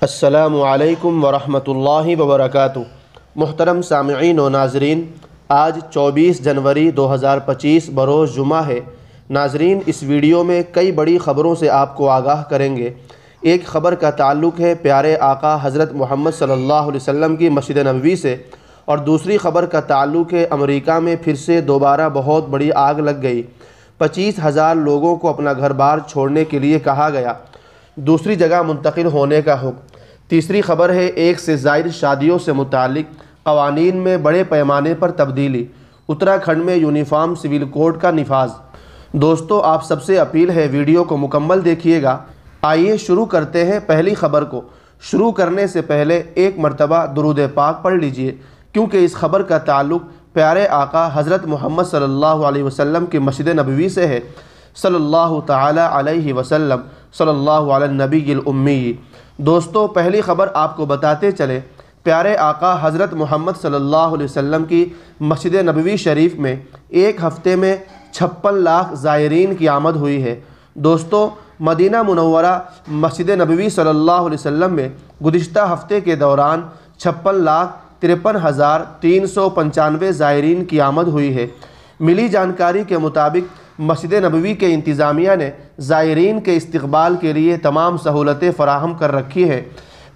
السلام علیکم ورحمۃ اللہ وبرکاتہ۔ محترم سامعین و ناظرین، آج 24 جنوری 2025 بروز جمعہ ہے۔ ناظرین، اس ویڈیو میں کئی بڑی خبروں سے آپ کو آگاہ کریں گے۔ ایک خبر کا تعلق ہے پیارے آقا حضرت محمد صلی اللہ علیہ وسلم کی مسجد نبوی سے، اور دوسری خبر کا تعلق ہے امریکہ میں پھر سے دوبارہ بہت بڑی آگ لگ گئی۔ 25,000 لوگوں کو اپنا گھر بار چھوڑنے کے لیے کہا گیا، دوسری جگہ منتقل ہونے کا حکم۔ تیسری خبر ہے ایک سے زائد شادیوں سے متعلق قوانین میں بڑے پیمانے پر تبدیلی، اتراکھنڈ میں یونیفارم سول کوڈ کا نفاذ۔ دوستو، آپ سب سے اپیل ہے ویڈیو کو مکمل دیکھیے گا۔ آئیے شروع کرتے ہیں پہلی خبر کو۔ شروع کرنے سے پہلے ایک مرتبہ درود پاک پڑھ لیجئے، کیونکہ اس خبر کا تعلق پیارے آقا حضرت محمد صلی اللہ علیہ وسلم کی مسجد نبوی سے ہے۔ صلی اللہ تعالی علیہ وسلم، صلی اللہ علی النبی الامی۔ دوستو، پہلی خبر آپ کو بتاتے چلے، پیارے آقا حضرت محمد صلی اللہ علیہ وسلم کی مسجد نبوی شریف میں ایک ہفتے میں 56 لاکھ زائرین کی آمد ہوئی ہے۔ دوستو، مدینہ منورہ مسجد نبوی صلی اللہ علیہ وسلم میں گزشتہ ہفتے کے دوران 56,53,395 زائرین کی آمد ہوئی ہے۔ ملی جانکاری کے مطابق مسجد نبوی کے انتظامیہ نے زائرین کے استقبال کے لیے تمام سہولتیں فراہم کر رکھی ہیں۔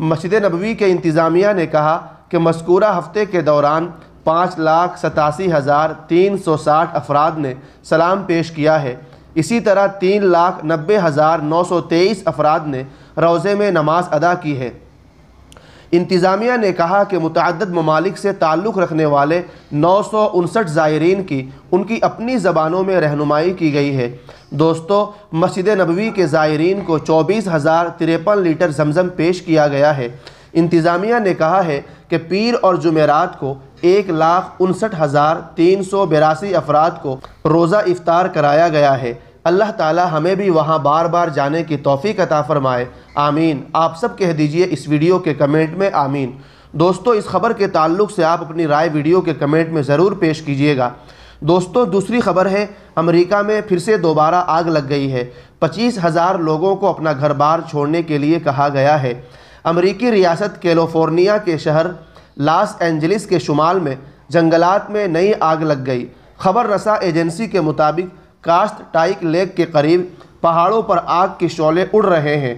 مسجد نبوی کے انتظامیہ نے کہا کہ مذکورہ ہفتے کے دوران 5,87,360 افراد نے سلام پیش کیا ہے۔ اسی طرح 3,90,923 افراد نے روضے میں نماز ادا کی ہے۔ انتظامیہ نے کہا کہ متعدد ممالک سے تعلق رکھنے والے 959 زائرین کی ان کی اپنی زبانوں میں رہنمائی کی گئی ہے۔ دوستو، مسجد نبوی کے زائرین کو 24,053 لیٹر زمزم پیش کیا گیا ہے۔ انتظامیہ نے کہا ہے کہ پیر اور جمعرات کو 1,59,382 افراد کو روزہ افطار کرایا گیا ہے۔ اللہ تعالی ہمیں بھی وہاں بار بار جانے کی توفیق عطا فرمائے، آمین۔ آپ سب کہہ دیجئے اس ویڈیو کے کمنٹ میں آمین۔ دوستو، اس خبر کے تعلق سے آپ اپنی رائے ویڈیو کے کمنٹ میں ضرور پیش کیجئے گا۔ دوستو، دوسری خبر ہے امریکہ میں پھر سے دوبارہ آگ لگ گئی ہے۔ 25,000 لوگوں کو اپنا گھر بار چھوڑنے کے لیے کہا گیا ہے۔ امریکی ریاست کیلیفورنیا کے شہر لاس اینجلس کے شمال میں جنگلات میں نئی آگ لگ گئی۔ خبر رساں ایجنسی کے مطابق کاسٹ ٹائک لیک کے قریب پہاڑوں پر آگ کے شعلے اڑ رہے ہیں۔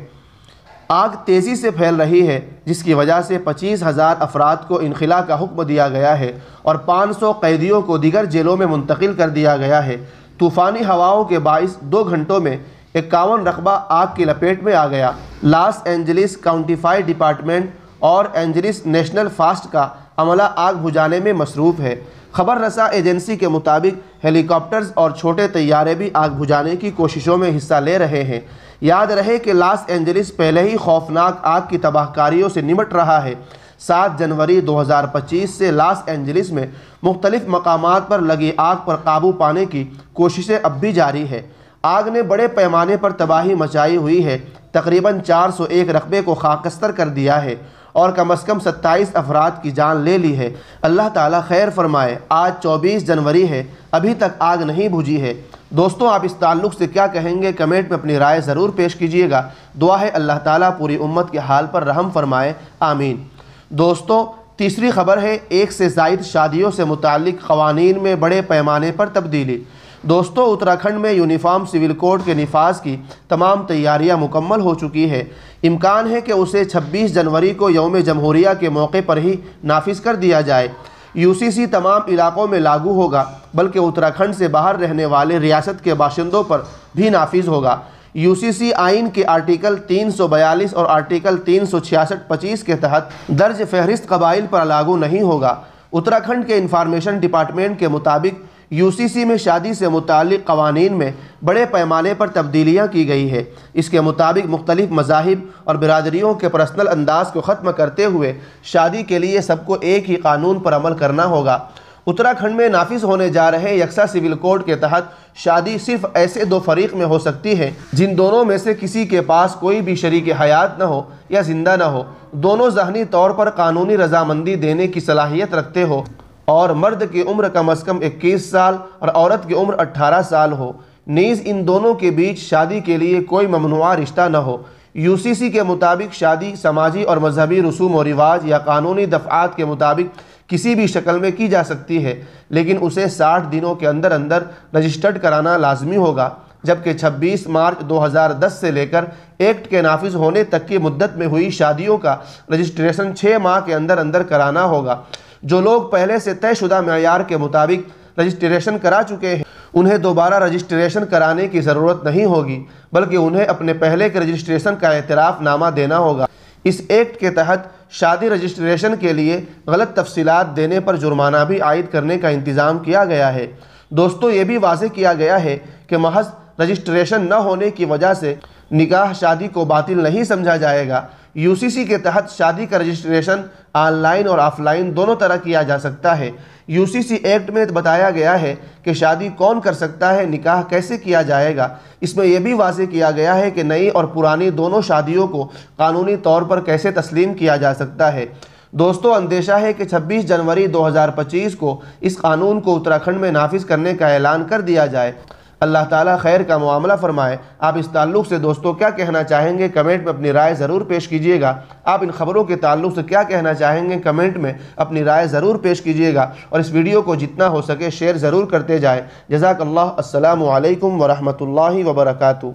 آگ تیزی سے پھیل رہی ہے، جس کی وجہ سے 25,000 افراد کو انخلاء کا حکم دیا گیا ہے اور 500 قیدیوں کو دیگر جیلوں میں منتقل کر دیا گیا ہے۔ طوفانی ہواؤں کے باعث 2 گھنٹوں میں 51 رقبہ آگ کی لپیٹ میں آ گیا۔ Los Angeles County fire department اور اینجلس نیشنل فاسٹ کا عملہ آگ بجھانے میں مصروف ہے۔ خبر رساں ایجنسی کے مطابق ہیلی کاپٹرز اور چھوٹے طیارے بھی آگ بجھانے کی کوششوں میں حصہ لے رہے ہیں۔ یاد رہے کہ لاس اینجلس پہلے ہی خوفناک آگ کی تباہ کاریوں سے نمٹ رہا ہے۔ 7 جنوری 2025 سے لاس اینجلس میں مختلف مقامات پر لگی آگ پر قابو پانے کی کوششیں اب بھی جاری ہے۔ آگ نے بڑے پیمانے پر تباہی مچائی ہوئی ہے، تقریباً 401 رقبے کو خاکستر کر دیا ہے اور کم از کم 27 افراد کی جان لے لی ہے۔ اللہ تعالیٰ خیر فرمائے۔ آج 24 جنوری ہے، ابھی تک آگ نہیں بجھی ہے۔ دوستوں، آپ اس تعلق سے کیا کہیں گے؟ کمنٹ میں اپنی رائے ضرور پیش کیجئے گا۔ دعا ہے اللہ تعالیٰ پوری امت کے حال پر رحم فرمائے، آمین۔ دوستوں، تیسری خبر ہے ایک سے زائد شادیوں سے متعلق قوانین میں بڑے پیمانے پر تبدیلی۔ دوستو، اتراکھنڈ میں یونیفارم سول کوڈ کے نفاذ کی تمام تیاریاں مکمل ہو چکی ہے۔ امکان ہے کہ اسے 26 جنوری کو یوم جمہوریہ کے موقع پر ہی نافذ کر دیا جائے۔ UCC تمام علاقوں میں لاگو ہوگا، بلکہ اتراکھنڈ سے باہر رہنے والے ریاست کے باشندوں پر بھی نافذ ہوگا۔ UCC آئین کے آرٹیکل 342 اور آرٹیکل 366-25 کے تحت درج فہرست قبائل پر لاگو نہیں ہوگا۔ اتراکھنڈ کے انفارمیشن ڈپارٹمنٹ کے مطابق UCC میں شادی سے متعلق قوانین میں بڑے پیمانے پر تبدیلیاں کی گئی ہے۔ اس کے مطابق مختلف مذاہب اور برادریوں کے پرسنل انداز کو ختم کرتے ہوئے شادی کے لیے سب کو ایک ہی قانون پر عمل کرنا ہوگا۔ اتراکھنڈ میں نافذ ہونے جا رہے یکساں سول کوڈ کے تحت شادی صرف ایسے 2 فریق میں ہو سکتی ہے جن دونوں میں سے کسی کے پاس کوئی بھی شریک حیات نہ ہو یا زندہ نہ ہو، دونوں ذہنی طور پر قانونی رضامندی دینے کی صلاحیت رکھتے ہو اور مرد کی عمر کم از کم 21 سال اور عورت کی عمر 18 سال ہو۔ نیز ان دونوں کے بیچ شادی کے لیے کوئی ممنوعہ رشتہ نہ ہو۔ UCC کے مطابق شادی سماجی اور مذہبی رسوم و رواج یا قانونی دفعات کے مطابق کسی بھی شکل میں کی جا سکتی ہے، لیکن اسے 60 دنوں کے اندر رجسٹرڈ کرانا لازمی ہوگا، جبکہ 26 مارچ 2010 سے لے کر ایکٹ کے نافذ ہونے تک کی مدت میں ہوئی شادیوں کا رجسٹریشن 6 ماہ کے اندر کرانا ہوگا۔ جو لوگ پہلے سے طے شدہ معیار کے مطابق رجسٹریشن کرا چکے ہیں انہیں دوبارہ رجسٹریشن کرانے کی ضرورت نہیں ہوگی، بلکہ انہیں اپنے پہلے کے رجسٹریشن کا اعتراف نامہ دینا ہوگا۔ اس ایکٹ کے تحت شادی رجسٹریشن کے لیے غلط تفصیلات دینے پر جرمانہ بھی عائد کرنے کا انتظام کیا گیا ہے۔ دوستو، یہ بھی واضح کیا گیا ہے کہ محض رجسٹریشن نہ ہونے کی وجہ سے نکاح شادی کو باطل نہیں سمجھا جائے گا۔ UCC کے تحت شادی کا رجسٹریشن آن لائن اور آف لائن دونوں طرح کیا جا سکتا ہے۔ UCC ایکٹ میں بتایا گیا ہے کہ شادی کون کر سکتا ہے، نکاح کیسے کیا جائے گا۔ اس میں یہ بھی واضح کیا گیا ہے کہ نئی اور پرانی دونوں شادیوں کو قانونی طور پر کیسے تسلیم کیا جا سکتا ہے۔ دوستو، اندیشہ ہے کہ 26 جنوری 2025 کو اس قانون کو اتراکھنڈ میں نافذ کرنے کا اعلان کر دیا جائے۔ اللہ تعالیٰ خیر کا معاملہ فرمائے۔ آپ اس تعلق سے دوستو کیا کہنا چاہیں گے؟ کمنٹ میں اپنی رائے ضرور پیش کیجئے گا۔ آپ ان خبروں کے تعلق سے کیا کہنا چاہیں گے؟ کمنٹ میں اپنی رائے ضرور پیش کیجئے گا، اور اس ویڈیو کو جتنا ہو سکے شیئر ضرور کرتے جائیں۔ جزاک اللہ۔ السلام علیکم ورحمۃ اللہ وبرکاتہ۔